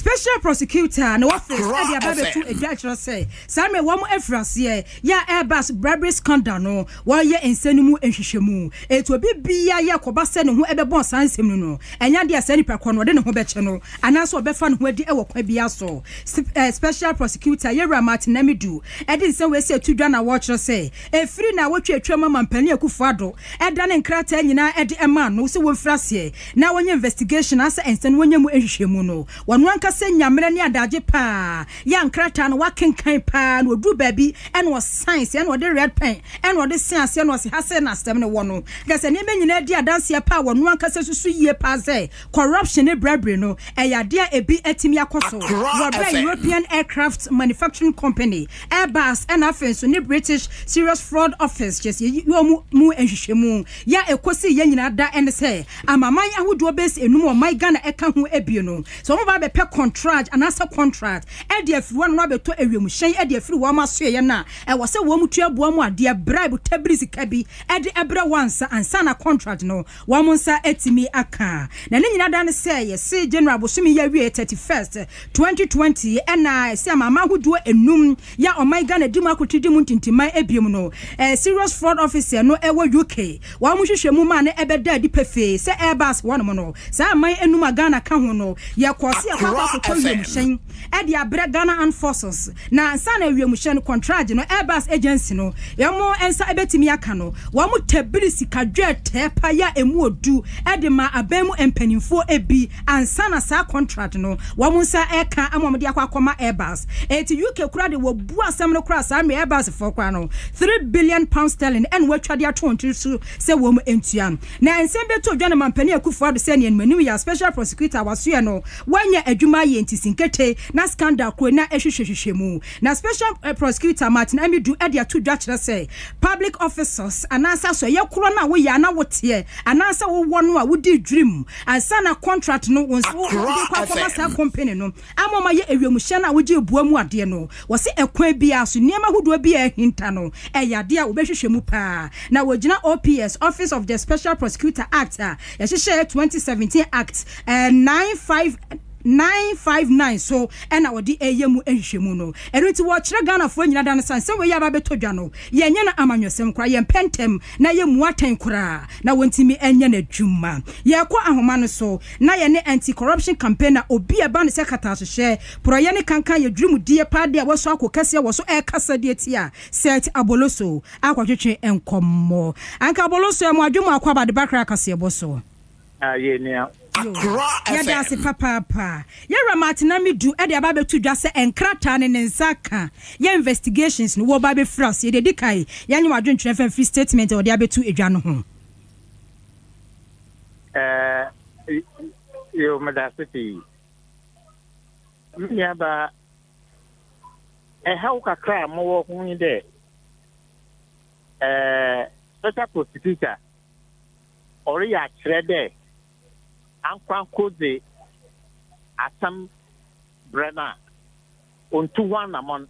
special prosecutor no office e dia babe to e judge say Samuel wo mo afrase ya Airbus bribery scandal no wo ye ensanimu ehwehwemu eto bibia ye koba se ne ho ebebo sansem no enya dia sani pakọ no de ne ho beche no anaso obefa ne ho adi ewo kwa bia so special prosecutor Yera Martin Amidu e di nse we se tudwa na watch say e free na wotwe atwam mampani akufo ado e da ne nkrata nyina e de ema no se wo frase na wonye investigation asa ensan wonye mu ehwehwemu no wono anka se nyamre ne adaje pa ya nkrata no wakenkan pa no odu baby and was science and the red pen and what the science and was hase na stem ne wono gase ne nyina di adanse pa wono anka se susu yie pa say corruption e bribery no e yade ebi atimi akoso wo European Aircraft Manufacturing Company Airbus and afenso ne British Serious Fraud Office just you mu ehwehwemu ya ekosi ye nyina da and say amaman ahodo base enum o my Ghana eka ho ebie no so mo ba be pe contract and asa contract e de afiri won no beto ewiem hyen e de afiri wo ma so ye na e wo se wo mu tuaboa mu ade bribe tabrisi kabi e de ebra wansa ansa na contract no wo mo nsa etimi aka na ne nyina da ne say ye se General Bosumi ya wie 31st 2020 ena se amama ahodo enum ya o my Ghana di makotidi mu tintimai ebiem no serious fraud officer no e wo UK wo mo hwehwemu ma ne ebeda di pefe se Airbus one mo no sa amai enum Ghana ka ho no ye kwose e kwakwa kotowiem hyen e de abre Ghana Armed Forces na ansa na wiem hyen contract no Airbus agency no ye mo ensa ebetimi aka no wo mo tabirisi kadwe tepa ya emu odu e de ma abamu empanimfo ebi ansa na sa contract no wo mo nsa eka amomde akwakoma Airbus eti UK kura de wo bu asam no kura sa me Airbus for kwa no 3 billion pounds sterling en watwade atontu so se wo mo entua na ensembe to dwane mampani akufo ado se ne enmanu ya special prosecutor waso no wanya adwuma ye ntisinkete na scandal kro na ehwehwehwemu na special prosecutor Martin Amidu e dia to dwa kire se public officers anasa so ye kro na wo ya na wote anasa wo wono a wodi dream ansa na contract no won so kwa sa company no amoma ye ewiemuhye na wogi ebuamu ade no wo se ekwan bia so niema hodo bia hinta no e yade a obehwehwemu pa na wogina OPS Office of the Special Prosecutor Act ya hyehyɛ 2017 Act 959 so ena wodi eyemu ehwehwemu no erunti wo kire Ghana fo nyina dan san se we ya ba betodwa no ye nya na amanwesem kra ye pentem na ye muatan kra na wontimi enya na dwuma ye kwa ahoma no so na ye ne anti corruption campaign na obi e ba ne sekata so hye proye ne kankan ye dwumu die pa de wo so akokase wo so e kasa de tia set aboloso akwatwetwe enkommo anka aboloso e mo adwumu akwa ba de bakra kase boso ye ne ya dasi papa Yera Martin Amidu e de ababetu dwa se enkrata ne nsaka ya investigations no wo ba be fras ye de kai ya nyi wadwentwe fan free statement o de abetu edwa no ho yo madasiti miya ba how kakra mo wo hu de special prosecutor ori ya kire de ankwanko de asam brena ontu wana mon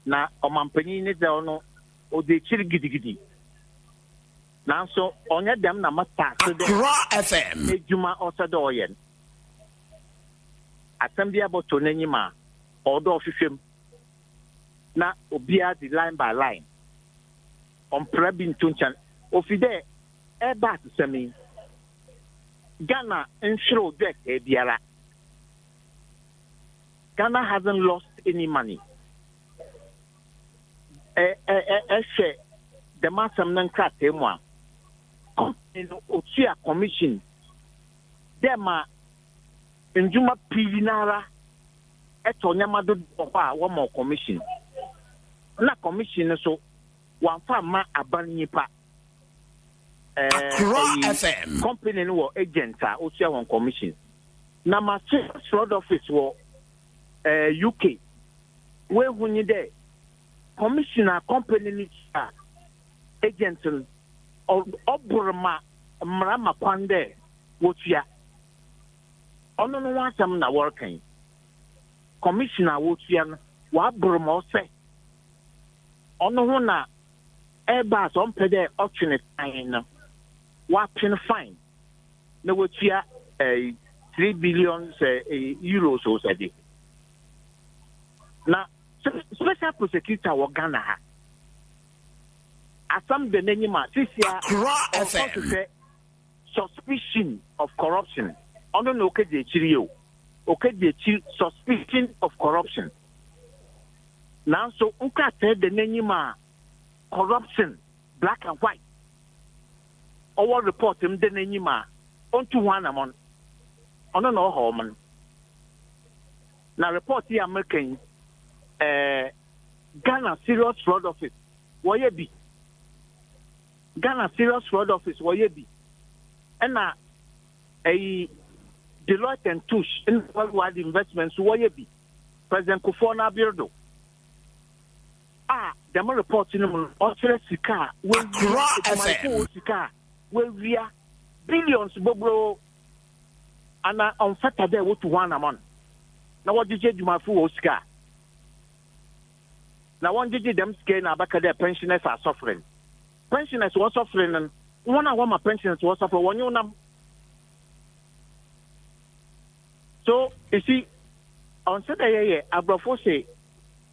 na omampani ni de ono o de chiri gidigidi na so onye dem na mata so de FM ejuma osado oyen asam bia boto n'anyima odo ofifem na obia di line by line on prebi ntunchan ofide Airbus semi Ghana insure debt biara. Ghana hasn't lost any money. The massam nan krate mo. Otua commission. Dema njuma pilinara eto nyama do kwa wo mo commission. Na commission so wan fa ma aban nipa. FM company no agent otua on commission na ma fraud office wo UK we hunyi de commissioner company ni agent oburma mrama kwande wotua ono no wansam na working commissioner wotua no wa burma ose ono ho na Airbus on pede option time no what can fine no wotia 3 billion euros or so. Now, special prosecutor wa Ghana ha. Asam de nenima sisia suspicion of corruption. Ono no ke de chiri o. Okay, the suspicion of corruption. Now, so unkate the nenima corruption, black and white. Our report him the nenima onto one among. Ono no homan. Now report the American Ghana serious fraud office. Why be? Ghana serious fraud office. Why be? And now a Deloitte and Touche in worldwide investments. Why be? President Kufona Birdo. The more reporting on Australia Sika, where we are billions, Bobo, and on Saturday, what to one a month. Now, what did you do, my fool, Oscar? Now, one did them scale now back at their pensioners are suffering. Pensioners were suffering, and one of my pensioners was suffering. One you know. So, you see, on Saturday, Abrafo say,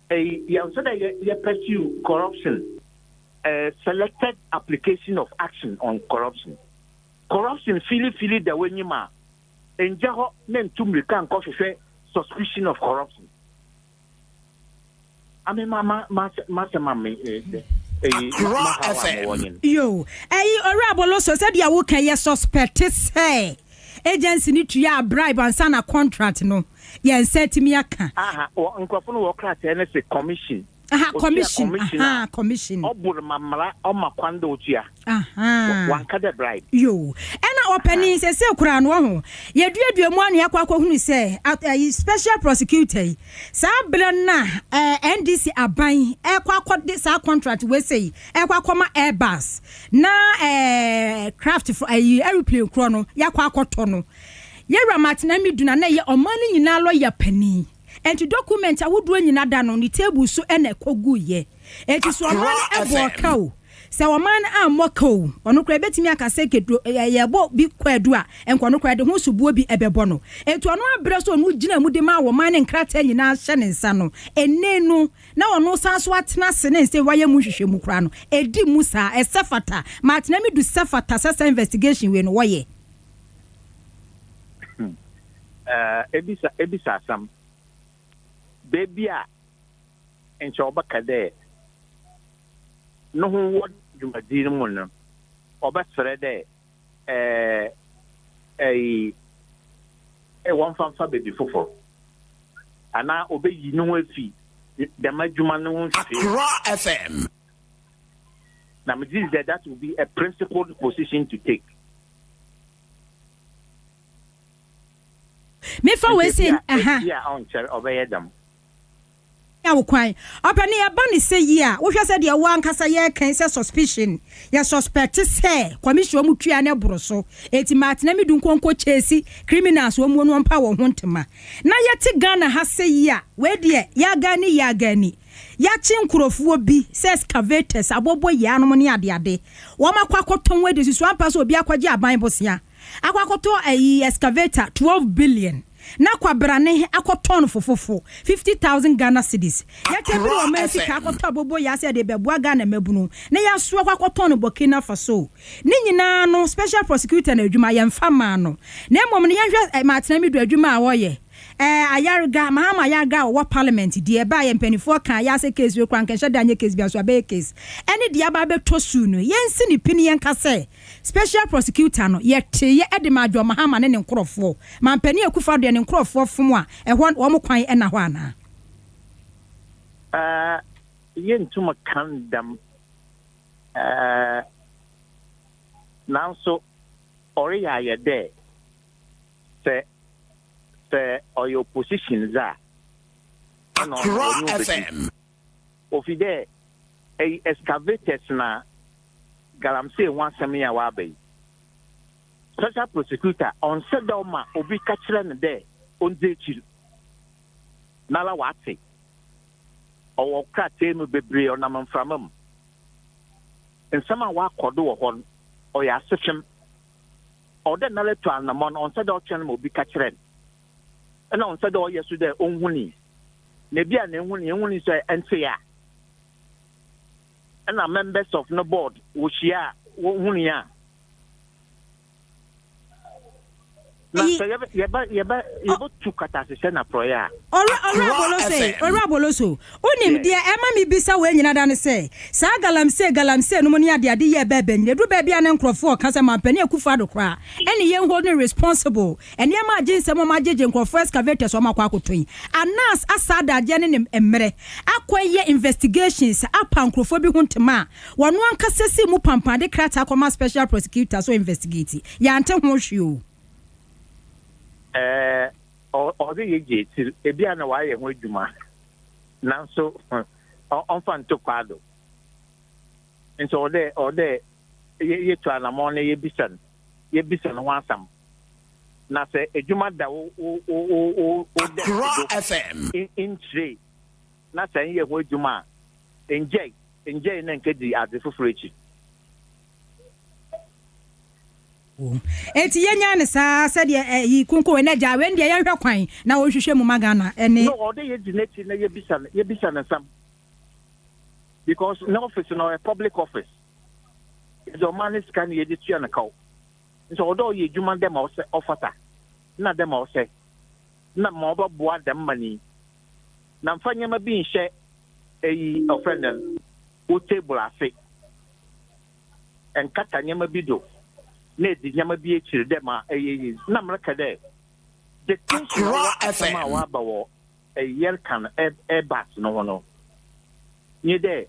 pursue corruption, selected application of action on corruption. Corruption, feel the way you ma. And Jaho, then to can cause suspicion of corruption. I mean, yo, Orabolo said you can suspect say agency need to ya bribe and sign a contract no. Yes, said to me aka. Nkofo wo kra te na say commission. Commission. Obur mamra o makwanda otua. Wan ka the bribe. Yo. Ena opening say kura no ho. Ye duadua mu anu yakwa hunu say special prosecutor. Sa bra na NDC aban ekwa sa contract we say ekwa koma Airbus. Na craft for aeroplane kro no yakwa akoto no. Yera Amidu na ye omani nyina lawyer pani. Enti document a woduro nyina da no ni table so ene kogu ye. Enti so omani eboka o. Se omani amoka o. Ono kra betimi aka se kedo ye bo bi kwadu a enko no kra de ho subuo bi ebebo no. Enti ono abre so no gina mu de ma omani nkrata nyina hye ne nsa no. Enenu na ono sanso atena se ne se waye mu hwehwe mu kra no. Edi mu sa esefata. Amidu sefata sasa investigation we no woye. Ebisa sam baby a enchoba kade no ho wod jumadin mu no obasre de one famfa baby fofo ana obeyi no ho afi the majuma no ho FM now me that will be a principled position to take. Me for we say on chair obey them. Ya wo kwan opani ya ba ni say ya wo hwe say de wo ankasa ye kan say suspicion ya suspect say commission mu twia na boro so eti Amidu nkonko chesi criminals wo mu no mpa wo hontema na ye ti Ghana ha say ya we de ya gani ya chi nkurofo bi say excavators abobo ya no ne ade wo makwakoton we de susu ampa so obi akwaje aban bosia akwakoto excavator 12 billion na kwabrane akoton fofofo 50,000 Ghana cedis ya tebiri o Mexico akoto abobo ya se de beboa Ghana mabunu na ya so akwakoton Burkina Faso ni nyina no special prosecutor na adwuma ya mfama no na emom ne ya hwe Amidu adwuma a woye ayarga mahama ayarga wo parliament di eba ye mpanifo kan ya se case we kwan kan hye danye case bia so abe case ene di aba beto su no yensi ni pini yen kase special prosecutor no ye te ye edemajo mahama ne nkrofo mampani akufa de ne nkrofo fom a wo mo kwan ena ho ana yentuma kandam now so ori ya ye de se or your position there. FM. Of there, a excavators na galamse one semia wabe. Special prosecutor on Sedoma obi kachran there on the chill. Nala wate. Or crate no bebre or naman from him. And some wa kodo or ya system. or then to an amount on said option will be catching. And on said all yesterday, own winning. Maybe an winning say and say, and our members of the board, which ya, winning. Yebo tukata se na proya ora boloso onim dia e ma mi bisa we nyina da ne se sa galamse no mo ne ade ye bebe nyina du bebe an nkrofo ka se mampani akufa do kra ene ye hold responsible ene ma agensem ma agege nkrofo excavator so makwa akotoyi anas asada je ne emre akoye investigations apa nkrofo bi huntema wono anka sesi mu pampade krata akoma special prosecutor so investigate ya ante ho hwe or the ye ebiana why and with Juma. Now so on fan to Quado. And so there, ye to an among ye bison want some. Now say a Juma da FM in trade. Not saying ye with Juma. Enjoy and Kedi at the Fufrichi. Eti yenya ne sa said ye kunko na ja when de yenhwe kwan na wo hwehwe mu magana ene no ode ye dineti na ye bisa na sam because no office no a public office is a man is can ye de tua na kaw so odo ye djuma dem offer na dem o se na ma oba boa dem mani na mfanya ma bi nhye eyi offender wo table afi en kata nyama bi do Nedi nyama bi ekiri dem a na mreka de the FM wa ba wo yer kan Airbus no nye de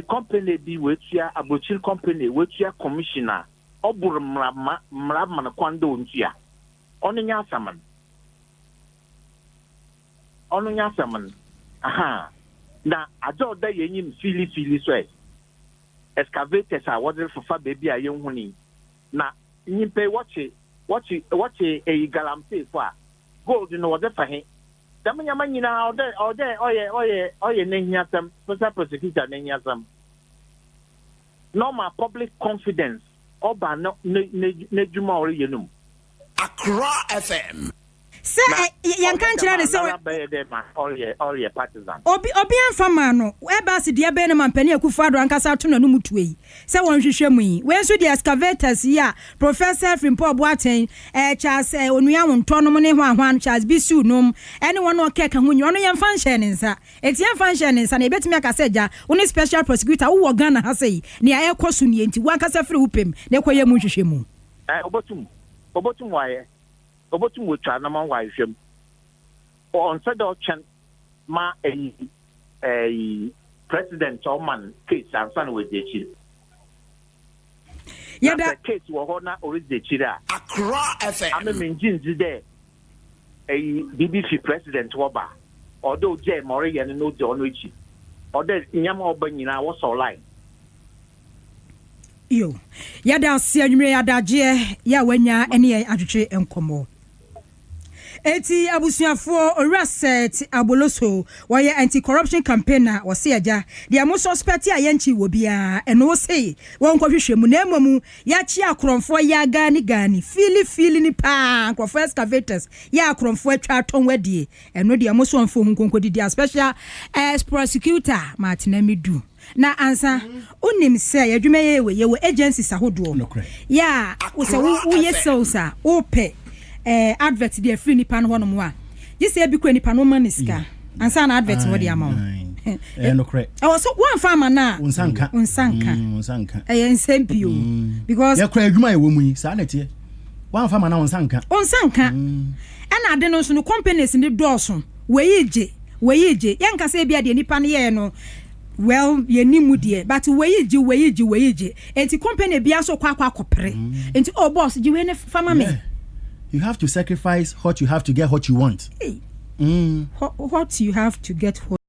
company bi wetua abochil company wetua commissioner obur mrama na kwando ntua onu nya asaman aha na ajo da yenyim fili so excavators are what for baby a young honey. Na nimpe watch a galamsey for gold in order for him. Damanya manina all day, oh ye name some prosecutor name some. Normal public confidence oba no nejuma ori yenum. Accra FM. Se yan kan kira de se all your partisan obi amfama no Airbus de be ne mampani akufa do ankasa to nanu mutuei se won hwehwe mu yi we nso de excavators ya Professor Frimpo Boaten Charles onua wonto no ne ho ahwan Charles Bisu nom ene won no keka ho nyi ono yan function ne nsa eti yan function ne nsa na ebetimi akasa ja woni special prosecutor wo Ghana ha sei ne ayekoso ne enti wo ankasa firi upem ne koye mu hwehwe mu obotum waye obotum wotwa na man wa hwem on said option ma president Oman case ansan with the chief yeah that case wo ho na already chira Accra FM am menjinzi there BBC president woba although je more ye no de ono echi ode nyama oba nyina wo so line yo yada sia nwure yada je ya wanya ene adwetwe enkomo eti abusuafo reset aboloso why anti-corruption campaigner wose aja dia mo suspect a yanchi wo bia eno sei won kwahwehwe mu na emamu ya chi akromfo ya gani fili ni pa nkrofo excavators ya akromfo atwa aton wadie eno dia mo so anfo hunkonkodi dia special prosecutor Martin Amidu na ansa unim say adwuma yewe agencies ahodo ya wo se wo yesosa ope advert dey free nipa no hono mo a gise bi kwa nipa no maniska ansa na advert wo dey amawo no correct so one farmer na unsanka nsempio because ya kwa adwuma yewo mu yi sa na tie one farmer na unsanka ana ade no so no companies ni dooso weyeje yanka say bia de nipa no ye no well ye nimu de but weyeje enti company bia so kwa akopere enti oh boss ji we ne farmer me. You have to sacrifice what you have to get what you want. Hey. What you have to get what